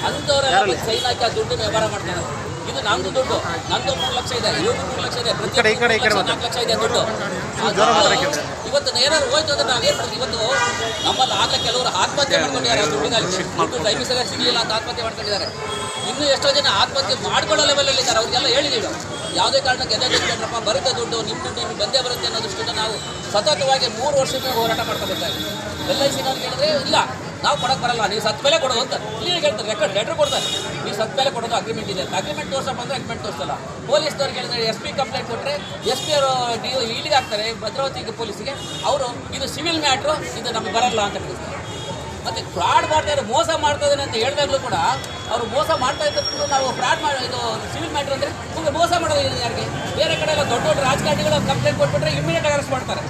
ಅಂಥವರೆಲ್ಲ sign ಹಾಕಿ ಆ ದುಡ್ಡು ವ್ಯವಹಾರ ಮಾಡ್ತಾರೆ. ಇದು ನಂದು ದುಡ್ಡು, ನಂದು 3 ಲಕ್ಷ ಇದೆ, ಇವ್ರದ್ದು 3 ಲಕ್ಷ ಇದೆ, ಪ್ರತಿ 4 ಲಕ್ಷ ಇದೆ ದುಡ್ಡು. ಇವತ್ತು ಏನಾದ್ರು ಹೋಯ್ತು ಅಂದ್ರೆ ನಾವೇನು ಮಾಡ್ತೀವಿ? ಇವತ್ತು ನಮ್ಮಲ್ಲಿ ಆಗಲೇ ಕೆಲವರು ಆತ್ಮಹತ್ಯೆ ಮಾಡ್ಕೊಂಡಿದ್ದಾರೆ. ಆ ದುಡ್ಡು ಟೈಮಿಗೆ ಸರಿಯಾಗಿ ಸಿಗಲಿಲ್ಲ ಅಂತ ಆತ್ಮಹತ್ಯೆ ಮಾಡ್ಕೊಂಡಿದ್ದಾರೆ. ಇನ್ನೂ ಎಷ್ಟೋ ಜನ ಆತ್ಮಹತ್ಯೆ ಮಾಡ್ಕೊಳ್ಳೋ ಲೆವೆಲಲ್ಲಿ ಇದ್ದಾರೆ. ಅವ್ರಿಗೆಲ್ಲ ಹೇಳಿದ್ದೀವಿ, ಯಾವುದೇ ಕಾರಣಕ್ಕೆ ಎದೆಗೆಟ್ಕೊಂಡ್ರಪ್ಪ, ಬರುತ್ತೆ ದುಡ್ಡು, ನಿಮ್ಮ ದುಡ್ಡು ನಿಮ್ಗೆ ಬಂದೇ ಬರುತ್ತೆ ಅನ್ನೋ ದೃಷ್ಟಿಯಿಂದ ನಾವು ಸತತವಾಗಿ 3 ವರ್ಷದಿಂದ ಹೋರಾಟ ಮಾಡ್ತಾ ಬರ್ತಾ ಇದ್ದೀವಿ. LICನವ್ರು ಹೇಳಿದ್ರೆ ಇಲ್ಲ, ನಾವು ಕೊಡೋಕ್ಕೆ ಬರಲ್ಲ, ನೀವು ಸತ್ತ ಮೇಲೆ ಕೊಡೋದು ಅಂತ ಇಲ್ಲಿ ಹೇಳ್ತಾರೆ. ಲೆಟ್ರ್ ಕೊಡ್ತಾರೆ, ನೀವು ಸತ್ತ ಮೇಲೆ ಕೊಡೋದು ಅಗ್ರಿಮೆಂಟ್ ಇದೆ, ಅಗ್ರಿಮೆಂಟ್ ತೋರ್ಸಪ್ಪ ಅಂದರೆ ಅಗ್ರಿಮೆಂಟ್ ತೋರಿಸಲ್ಲ. ಪೊಲೀಸ್ನವ್ರಿಗೆ ಹೇಳಿದ್ರೆ SP ಕಂಪ್ಲೇಂಟ್ ಕೊಟ್ಟರೆ SP ಅವರು ಇಲ್ಲಿಗೆ ಹಾಕ್ತಾರೆ, ಭದ್ರಾವತಿ ಪೊಲೀಸಿಗೆ. ಅವರು ಇದು ಸಿವಿಲ್ ಮ್ಯಾಟ್ರು, ಇದು ನಮಗೆ ಬರಲ್ಲ ಅಂತ ಹೇಳ್ತಾರೆ. ಮತ್ತು ಫ್ರಾಡ್ ಮಾಡ್ತಾ ಇದ್ದಾರೆ, ಮೋಸ ಮಾಡ್ತಾ ಇದ್ದಾನೆ ಅಂತ ಹೇಳಿದಾಗಲೂ ಕೂಡ ಅವರು ಮೋಸ ಮಾಡ್ತಾ ಇದ್ದು ನಾವು ಫ್ರಾಡ್ ಮಾಡಿ ಇದು ಸಿವಿಲ್ ಮ್ಯಾಟ್ರ್ ಅಂದರೆ ನಿಮಗೆ ಮೋಸ ಮಾಡೋದು ಯಾರಿಗೆ? ಬೇರೆ ಕಡೆ ಎಲ್ಲ ದೊಡ್ಡ ದೊಡ್ಡ ರಾಜಕಾರಣಿಗಳು ಕಂಪ್ಲೇಂಟ್ ಕೊಟ್ಬಿಟ್ರೆ ಇಮಿಡಿಯೇಟ್ ಅರೆಸ್ಟ್ ಮಾಡ್ತಾರೆ.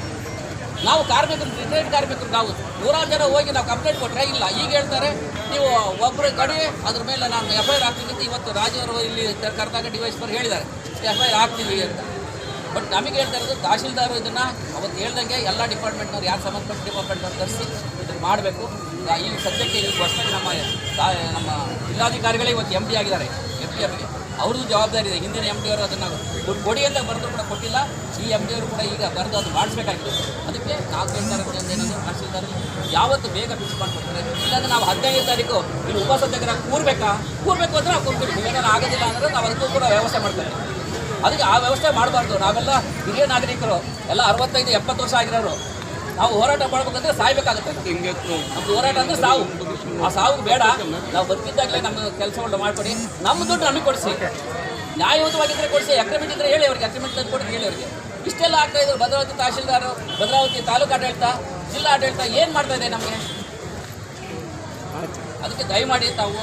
ನಾವು ಕಾರ್ಮಿಕರು, ರಿಟೈರ್ಡ್ ಕಾರ್ಮಿಕರು, ನಾವು 100 ಜನ ಹೋಗಿ ನಾವು ಕಂಪ್ಲೇಂಟ್ ಕೊಟ್ಟರೆ ಇಲ್ಲ, ಈಗ ಹೇಳ್ತಾರೆ ನೀವು ಒಬ್ಬರು ಕಡೆ ಅದ್ರ ಮೇಲೆ ನಾನು FIR ಹಾಕ್ತೀನಿ ಅಂತ. ಇವತ್ತು ರಾಜವರು ಇಲ್ಲಿ ಕರೆದಾಗ DYSP ಹೇಳಿದ್ದಾರೆ FIR ಹಾಕ್ತೀವಿ ಅಂತ. ಬಟ್ ನಮಗೆ ಹೇಳ್ತಾ ಇರೋದು ತಹಶೀಲ್ದಾರು ಇದನ್ನು ಅವತ್ತು ಹೇಳ್ದಂಗೆ ಎಲ್ಲ ಡಿಪಾರ್ಟ್ಮೆಂಟ್ನವ್ರು, ಯಾರು ಸಂಬಂಧಪಟ್ಟ ಡಿಪಾರ್ಟ್ಮೆಂಟ್ನವ್ರು ತರಿಸಿ ಇದನ್ನು ಮಾಡಬೇಕು. ಈ ಸದ್ಯಕ್ಕೆ ಈಗ ಹೊಸದಾಗಿ ನಮ್ಮ ಜಿಲ್ಲಾಧಿಕಾರಿಗಳೇ ಇವತ್ತು MD ಆಗಿದ್ದಾರೆ. FDMಗೆ ಅವ್ರದ್ದು ಜವಾಬ್ದಾರಿ ಇದೆ. ಹಿಂದಿನ MD ಅವರು ಅದನ್ನು ದುಡ್ಡು ಕೊಡಿ ಅಂತ ಬರೆದು ಕೂಡ ಕೊಟ್ಟಿಲ್ಲ. ಈ MD ಅವರು ಕೂಡ ಈಗ ಬರೆದು ಅದು ಮಾಡಿಸ್ಬೇಕಾಗಿದೆ. ಅದಕ್ಕೆ ನಾವು ಕೇಳ್ತಾ ಇರೋದು ಏನಂದ್ರೆ ತಹಶೀಲ್ದಾರ್ ಯಾವತ್ತು ಬೇಗ ಫಿಕ್ಸ್ ಮಾಡಿಕೊಡ್ತಾರೆ. ಇಲ್ಲಾಂದರೆ ನಾವು 15ನೇ ತಾರೀಕು ಇಲ್ಲಿ ಉಪಸತ್ಯಾಗ್ರಹ ಕೂರಬೇಕು ಅಂದರೆ ನಾವು ಕೂರ್ತೀವಿ. ಏನಾದ್ರು ಆಗೋದಿಲ್ಲ ಅಂದರೆ ನಾವು ಅದಕ್ಕೂ ಕೂಡ ವ್ಯವಸ್ಥೆ ಮಾಡ್ತಾರೆ. ಅದಕ್ಕೆ ಆ ವ್ಯವಸ್ಥೆ ಮಾಡಬಾರ್ದು. ನಾವೆಲ್ಲ ಹಿರಿಯ ನಾಗರಿಕರು, ಎಲ್ಲ 65-70 ವರ್ಷ ಆಗಿರೋರು, ನಾವು ಹೋರಾಟ ಮಾಡ್ಬೇಕಂದ್ರೆ ಸಾಯ್ಬೇಕಾಗುತ್ತೆ. ನಮ್ಮದು ಹೋರಾಟ ಅಂದರೆ ಸಾವು. ಆ ಸಾವು ಬೇಡ. ನಾವು ಬದುಕಿದ್ದಾಗಲೇ ನಮ್ಮ ಕೆಲಸಗಳನ್ನ ಮಾಡಿಕೊಡಿ, ನಮ್ಮ ದುಡ್ಡು ನಮಗೆ ಕೊಡಿಸಿ, ನ್ಯಾಯಯುತವಾಗಿದ್ದರೆ ಕೊಡಿಸಿ. ಅಗ್ರಿಮೆಂಟ್ ಇದ್ದರೆ ಹೇಳಿ ಅವ್ರಿಗೆ, ಅಗ್ರಿಮೆಂಟ್ ತಂದು ಕೊಡಿ ಹೇಳಿ ಅವ್ರಿಗೆ. ಇಷ್ಟೆಲ್ಲ ಆಗ್ತಾಯಿದ್ರು. ಭದ್ರಾವತಿ ತಹಶೀಲ್ದಾರು, ಭದ್ರಾವತಿ ತಾಲೂಕು ಆಡಳಿತ, ಜಿಲ್ಲಾ ಆಡಳಿತ ಏನು ಮಾಡ್ತಾ ಇದೆ ನಮಗೆ? ಅದಕ್ಕೆ ದಯಮಾಡಿ ತಾವು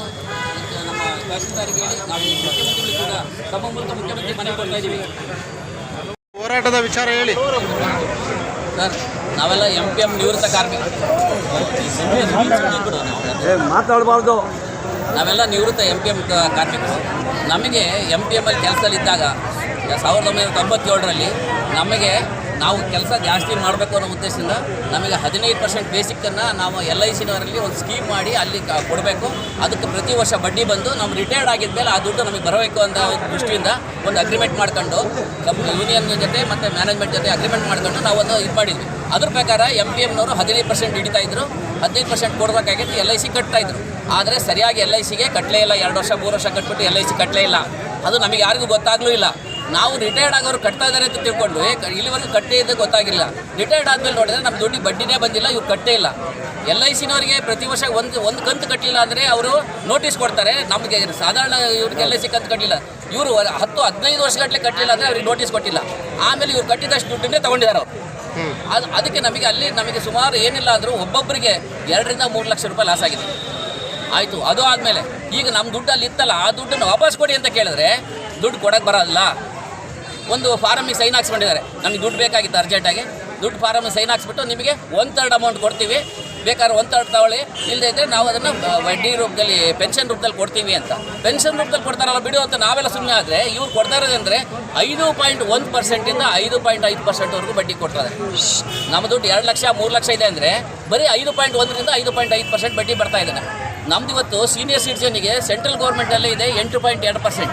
ನಮ್ಮ ತಹಶೀಲ್ದಾರಿಗೆ ಹೇಳಿ, ನಾವು ಮುಖ್ಯಮಂತ್ರಿಗಳು ಕೂಡ ತಮ್ಮ ಮೂಲಕ ಮುಖ್ಯಮಂತ್ರಿ ಮನೆಗೆ ಕೊಡ್ತಾ ಇದ್ದೀವಿ. ಹೋರಾಟದ ವಿಚಾರ ಹೇಳಿ ಸರ್. ನಾವೆಲ್ಲ MPM ನಿವೃತ್ತ ಕಾರ್ಮಿಕರು, ಮಾತಾಡಬಾರ್ದು. ನಾವೆಲ್ಲ ನಿವೃತ್ತ MPM ಕಾರ್ಮಿಕರು. ನಮಗೆ MPMಲ್ಲಿ ಕೆಲಸದಲ್ಲಿದ್ದಾಗ 1997ರಲ್ಲಿ ನಮಗೆ ನಾವು ಕೆಲಸ ಜಾಸ್ತಿ ಮಾಡಬೇಕು ಅನ್ನೋ ಉದ್ದೇಶದಿಂದ ನಮಗೆ 15% ಬೇಸಿಕ್ಕನ್ನು ನಾವು LICನವರಲ್ಲಿ ಒಂದು ಸ್ಕೀಮ್ ಮಾಡಿ ಅಲ್ಲಿ ಕೊಡಬೇಕು. ಅದಕ್ಕೆ ಪ್ರತಿ ವರ್ಷ ಬಡ್ಡಿ ಬಂದು ನಮ್ಮ ರಿಟೈರ್ಡ್ ಆಗಿದ್ಮೇಲೆ ಆ ದುಡ್ಡು ನಮಗೆ ಬರಬೇಕು ಅಂತ ದೃಷ್ಟಿಯಿಂದ ಒಂದು ಅಗ್ರಿಮೆಂಟ್ ಮಾಡ್ಕೊಂಡು ಯೂನಿಯನ್ ಜೊತೆ ಮತ್ತು ಮ್ಯಾನೇಜ್ಮೆಂಟ್ ಜೊತೆ ಅಗ್ರಿಮೆಂಟ್ ಮಾಡ್ಕೊಂಡು ನಾವು ಒಂದು ಇದು ಮಾಡಿದ್ವಿ. ಅದ್ರ ಪ್ರಕಾರ MPMನವರು 15% ಹಿಡಿತಾ ಇದ್ರು, 15% ಕೊಡಬೇಕಾಗಿತ್ತು. LIC ಕಟ್ತಾಯಿದ್ರು. ಆದರೆ ಸರಿಯಾಗಿ LICಗೆ ಕಟ್ಟಲೇ ಇಲ್ಲ. 2 ವರ್ಷ 3 ವರ್ಷ ಕಟ್ಬಿಟ್ಟು LIC ಕಟ್ಟಲೇ ಇಲ್ಲ. ಅದು ನಮಗೆ ಯಾರಿಗೂ ಗೊತ್ತಾಗಲೂ ಇಲ್ಲ. ನಾವು ರಿಟೈರ್ಡ್ ಆಗೋರು ಕಟ್ತಾ ಇದ್ದಾರೆ ಅಂತ ತಿಳ್ಕೊಂಡು ಇಲ್ಲಿವರೆಗೂ ಕಟ್ಟೇ ಇದ್ದ ಗೊತ್ತಾಗಿಲ್ಲ. ರಿಟೈರ್ಡ್ ಆದಮೇಲೆ ನೋಡಿದ್ರೆ ನಮ್ಮ ದುಡ್ಡಿಗೆ ಬಡ್ಡಿನೇ ಬಂದಿಲ್ಲ, ಇವ್ರು ಕಟ್ಟೇ ಇಲ್ಲ. LICನವರಿಗೆ ಪ್ರತಿ ವರ್ಷ ಒಂದು ಕಂತು ಕಟ್ಟಲಿಲ್ಲ ಅಂದರೆ ಅವರು ನೋಟಿಸ್ ಕೊಡ್ತಾರೆ. ನಮಗೆ ಸಾಧಾರಣ ಇವ್ರಿಗೆ LIC ಕಂತು ಕಟ್ಟಲಿಲ್ಲ, ಇವರು 10-15 ವರ್ಷಗಟ್ಟಲೆ ಕಟ್ಟಲಿಲ್ಲ ಅಂದರೆ ಅವ್ರಿಗೆ ನೋಟಿಸ್ ಕೊಟ್ಟಿಲ್ಲ. ಆಮೇಲೆ ಇವ್ರು ಕಟ್ಟಿದಷ್ಟು ದುಡ್ಡನ್ನೇ ತೊಗೊಂಡಿದ್ದಾರೆ ಅವರು. ಅದಕ್ಕೆ ನಮಗೆ ಸುಮಾರು ಏನಿಲ್ಲ ಅಂದರೂ ಒಬ್ಬೊಬ್ಬರಿಗೆ 2-3 ಲಕ್ಷ ರೂಪಾಯಿ ಲಾಸ್ ಆಗಿದೆ. ಆಯಿತು, ಅದು ಆದಮೇಲೆ ಈಗ ನಮ್ಮ ದುಡ್ಡಲ್ಲಿ ಇತ್ತಲ್ಲ, ಆ ದುಡ್ಡನ್ನು ವಾಪಸ್ ಕೊಡಿ ಅಂತ ಕೇಳಿದ್ರೆ ದುಡ್ಡು ಕೊಡೋಕ್ಕೆ ಬರೋಲ್ಲ. ಒಂದು ಫಾರಮಿಗೆ ಸೈನ್ ಹಾಕ್ಸ್ಕೊಂಡಿದ್ದಾರೆ. ನಮಗೆ ದುಡ್ಡು ಬೇಕಾಗಿತ್ತು ಅರ್ಜೆಂಟಾಗಿ. ದುಡ್ಡು ಫಾರಮಿಗೆ ಸೈನ್ ಹಾಕ್ಸ್ಬಿಟ್ಟು ನಿಮಗೆ 1/3 ಅಮೌಂಟ್ ಕೊಡ್ತೀವಿ, ಬೇಕಾದ್ರೆ 1/3 ತಗೊಳ್ಳಿ, ಇಲ್ಲದೇ ಇದ್ದರೆ ನಾವು ಅದನ್ನು ವಡ್ಡಿ ರೂಪದಲ್ಲಿ ಪೆನ್ಷನ್ ರೂಪದಲ್ಲಿ ಕೊಡ್ತೀವಿ ಅಂತ. ಪೆನ್ಷನ್ ರೂಪದಲ್ಲಿ ಕೊಡ್ತಾರಲ್ಲ ಬಿಡು ಅಂತ ನಾವೆಲ್ಲ ಸುಮ್ಮನೆ ಆದರೆ ಇವ್ರು ಕೊಡ್ತಾ ಇರೋದಂದರೆ 5.1%ಇಂದ 5.5%ವರೆಗೂ ಬಡ್ಡಿ ಕೊಡ್ತಾರೆ. ನಮ್ಮ ದುಡ್ಡು 2 ಲಕ್ಷ 3 ಲಕ್ಷ ಇದೆ ಅಂದರೆ ಬರೀ 5.1ರಿಂದ 5.5% ಬಡ್ಡಿ ಬರ್ತಾ ಇದ್ದಾನೆ. ನಮ್ದು ಇವತ್ತು ಸೀನಿಯರ್ ಸಿಟಿಜನ್ನಿಗೆ ಸೆಂಟ್ರಲ್ ಗೌರ್ಮೆಂಟಲ್ಲೇ ಇದೆ 8.2%.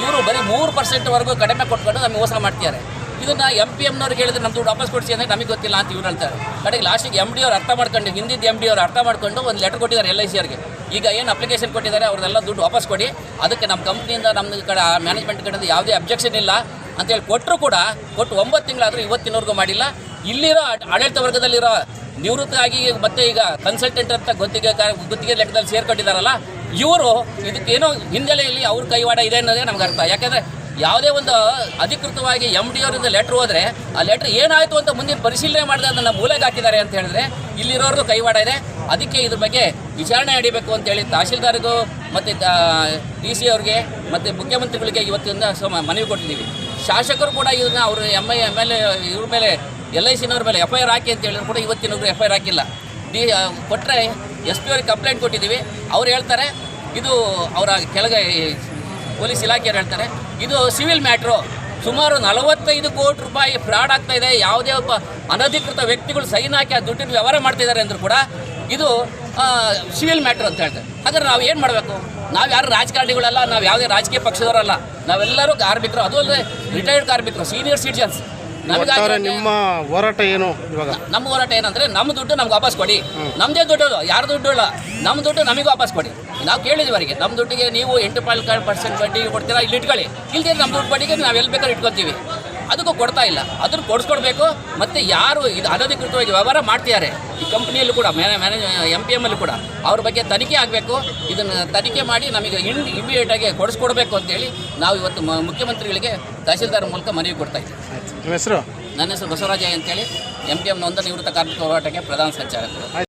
ಇವರು ಬರೀ 3%ವರೆಗೂ ಕಡಿಮೆ ಕೊಟ್ಕೊಂಡು ನಮಗೆ ಮೋಸ ಮಾಡ್ತಿದ್ದಾರೆ. ಇದನ್ನು MPMನವ್ರಿಗೆ ಹೇಳಿದ್ರೆ ನಮ್ಮ ದುಡ್ಡು ವಾಪಸ್ ಕೊಡಿಸಿ ಅಂದರೆ ನಮಗೆ ಗೊತ್ತಿಲ್ಲ ಅಂತ ಇವ್ರು ಹೇಳ್ತಾರೆ. ಕಡೆಗೆ ಲಾಸ್ಟಿಗೆ MD ಅವ್ರು ಅರ್ಥ ಮಾಡ್ಕೊಂಡು, ಹಿಂದಿದ್ದ MD ಅವ್ರು ಅರ್ಥ ಮಾಡ್ಕೊಂಡು ಒಂದು ಲೆಟರ್ ಕೊಟ್ಟಿದ್ದಾರೆ LIC ಅವ್ರಿಗೆ. ಈಗ ಏನು ಅಪ್ಲಿಕೇಶನ್ ಕೊಟ್ಟಿದ್ದಾರೆ ಅವ್ರದ್ದೆಲ್ಲ ದುಡ್ಡು ವಾಪಸ್ ಕೊಡಿ, ಅದಕ್ಕೆ ನಮ್ಮ ಕಂಪ್ನಿಯಿಂದ ನಮ್ಮ ಕಡೆ ಮ್ಯಾನೇಜ್ಮೆಂಟ್ ಕಡೆಯಿಂದ ಯಾವುದೇ ಅಬ್ಜೆಕ್ಷನ್ ಇಲ್ಲ ಅಂತೇಳಿ ಕೊಟ್ಟರು ಕೂಡ 9 ತಿಂಗಳಾದರೂ ಇವತ್ತಿನವರೆಗೂ ಮಾಡಿಲ್ಲ. ಇಲ್ಲಿರೋ ಆಡಳಿತ ವರ್ಗದಲ್ಲಿರೋ ನಿವೃತ್ತಿಯಾಗಿ ಮತ್ತೆ ಈಗ ಕನ್ಸಲ್ಟೆಂಟ್ ಅಂತ ಗುತ್ತಿಗೆ ಲೆಕ್ಕದಲ್ಲಿ ಸೇರ್ಕೊಂಡಿದ್ದಾರಲ್ಲ, ಇವರು ಇದಕ್ಕೇನೋ ಹಿನ್ನೆಲೆಯಲ್ಲಿ ಅವ್ರ ಕೈವಾಡ ಇದೆ ಅನ್ನೋದೇ ನಮ್ಗೆ ಅರ್ಥ. ಯಾಕೆಂದರೆ ಯಾವುದೇ ಒಂದು ಅಧಿಕೃತವಾಗಿ MD ಅವರಿಂದ ಲೆಟ್ರ್ ಹೋದರೆ ಆ ಲೆಟ್ರ್ ಏನಾಯಿತು ಅಂತ ಮುಂದಿನ ಪರಿಶೀಲನೆ ಮಾಡಿದ್ರೆ ಅದನ್ನು ಮೂಲೆಗೆ ಹಾಕಿದ್ದಾರೆ ಅಂತ ಹೇಳಿದ್ರೆ ಇಲ್ಲಿರೋರ್ದು ಕೈವಾಡ ಇದೆ. ಅದಕ್ಕೆ ಇದ್ರ ಬಗ್ಗೆ ವಿಚಾರಣೆ ನಡೀಬೇಕು ಅಂತೇಳಿ ತಹಶೀಲ್ದಾರ್ಗೂ ಮತ್ತು DC ಅವ್ರಿಗೆ ಮತ್ತು ಮುಖ್ಯಮಂತ್ರಿಗಳಿಗೆ ಇವತ್ತಿಂದ ಮನವಿ ಕೊಟ್ಟಿದ್ದೀವಿ. ಶಾಸಕರು ಕೂಡ ಇದನ್ನು ಅವರು MLA ಇವ್ರ ಮೇಲೆ LICನವ್ರ ಮೇಲೆ FIR ಹಾಕಿ ಅಂತ ಹೇಳಿದ್ರು ಕೂಡ ಇವತ್ತಿನವರೆಗೂ FIR ಹಾಕಿಲ್ಲ. ಕೊಟ್ಟರೆ SP ಅವ್ರಿಗೆ ಕಂಪ್ಲೇಂಟ್ ಕೊಟ್ಟಿದ್ದೀವಿ. ಅವ್ರು ಹೇಳ್ತಾರೆ ಇದು ಅವರ ಕೆಳಗೆ ಪೊಲೀಸ್ ಇಲಾಖೆಯವ್ರು ಹೇಳ್ತಾರೆ ಇದು ಸಿವಿಲ್ ಮ್ಯಾಟ್ರು. ಸುಮಾರು 45 ಕೋಟಿ ರೂಪಾಯಿ ಫ್ರಾಡ್ ಆಗ್ತಾಯಿದೆ. ಯಾವುದೇ ಒಬ್ಬ ಅನಧಿಕೃತ ವ್ಯಕ್ತಿಗಳು ಸೈನ್ ಹಾಕಿ ಆ ದುಡ್ಡಿನ ವ್ಯವಹಾರ ಮಾಡ್ತಿದ್ದಾರೆ ಅಂದರೂ ಕೂಡ ಇದು ಸಿವಿಲ್ ಮ್ಯಾಟ್ರ್ ಅಂತ ಹೇಳ್ತಾರೆ. ಹಾಗಾದ್ರೆ ನಾವು ಏನು ಮಾಡಬೇಕು? ನಾವು ಯಾರು ರಾಜಕಾರಣಿಗಳಲ್ಲ, ನಾವು ಯಾವುದೇ ರಾಜಕೀಯ ಪಕ್ಷದವರಲ್ಲ, ನಾವೆಲ್ಲರೂ ಕಾರ್ಮಿಕರು, ಅದು ಅಲ್ಲದೆ ರಿಟೈರ್ಡ್ ಕಾರ್ಮಿಕರು, ಸೀನಿಯರ್ ಸಿಟಿಜನ್ಸ್. ಒಟ್ಟಾರೆ ನಿಮ್ಮ ಹೋರಾಟ ಏನು ಇವಾಗ? ನಮ್ಮ ಹೋರಾಟ ಏನಂದರೆ ನಮ್ಮ ದುಡ್ಡು ನಮ್ಗೆ ವಾಪಸ್ ಕೊಡಿ. ನಮ್ಮದೇ ದುಡ್ಡು, ಯಾರ ದುಡ್ಡು ಇಲ್ಲ, ನಮ್ಮ ದುಡ್ಡು ನಮಗೆ ವಾಪಸ್ ಕೊಡಿ. ನಾವು ಕೇಳಿದ್ವಿ ಅವರಿಗೆ, ನಮ್ಮ ದುಡ್ಡಿಗೆ ನೀವು 8% ಬಡ್ಡಿಗೆ ಕೊಡ್ತೀರಾ, ಇಲ್ಲಿ ಇಟ್ಕೊಳ್ಳಿ, ಇಲ್ದೇ ನಮ್ಮ ದುಡ್ಡು ಬಡ್ಡಿಗೆ ನಾವು ಎಲ್ಲಿ ಬೇಕಾದ್ರೂ ಇಟ್ಕೊತೀವಿ. ಅದಕ್ಕೂ ಕೊಡ್ತಾ ಇಲ್ಲ, ಅದನ್ನು ಕೊಡಿಸ್ಕೊಡ್ಬೇಕು. ಮತ್ತು ಯಾರು ಇದು ಅನಧಿಕೃತವಾಗಿ ವ್ಯವಹಾರ ಮಾಡ್ತಿದ್ದಾರೆ ಈ ಕಂಪ್ನಿಯಲ್ಲೂ ಕೂಡ MPM ಅಲ್ಲೂ ಕೂಡ ಅವ್ರ ಬಗ್ಗೆ ತನಿಖೆ ಆಗಬೇಕು. ಇದನ್ನು ತನಿಖೆ ಮಾಡಿ ನಮಗೆ ಇಮಿಡಿಯೇಟಾಗಿ ಕೊಡಿಸ್ಕೊಡ್ಬೇಕು ಅಂತೇಳಿ ನಾವು ಇವತ್ತು ಮುಖ್ಯಮಂತ್ರಿಗಳಿಗೆ ತಹಸೀಲ್ದಾರ್ ಮೂಲಕ ಮನವಿ ಕೊಡ್ತಾ ಇದ್ದೀವಿ. ನಿಮ್ಮ ಹೆಸರು? ನನ್ನ ಹೆಸರು ಬಸವರಾಜಯ್ಯ ಅಂತೇಳಿ, MPM ನೊಂದ ನಿವೃತ್ತ ಕಾರ್ಮಿಕ ಹೋರಾಟಕ್ಕೆ ಪ್ರಧಾನ ಸಂಚಾಲಕರು.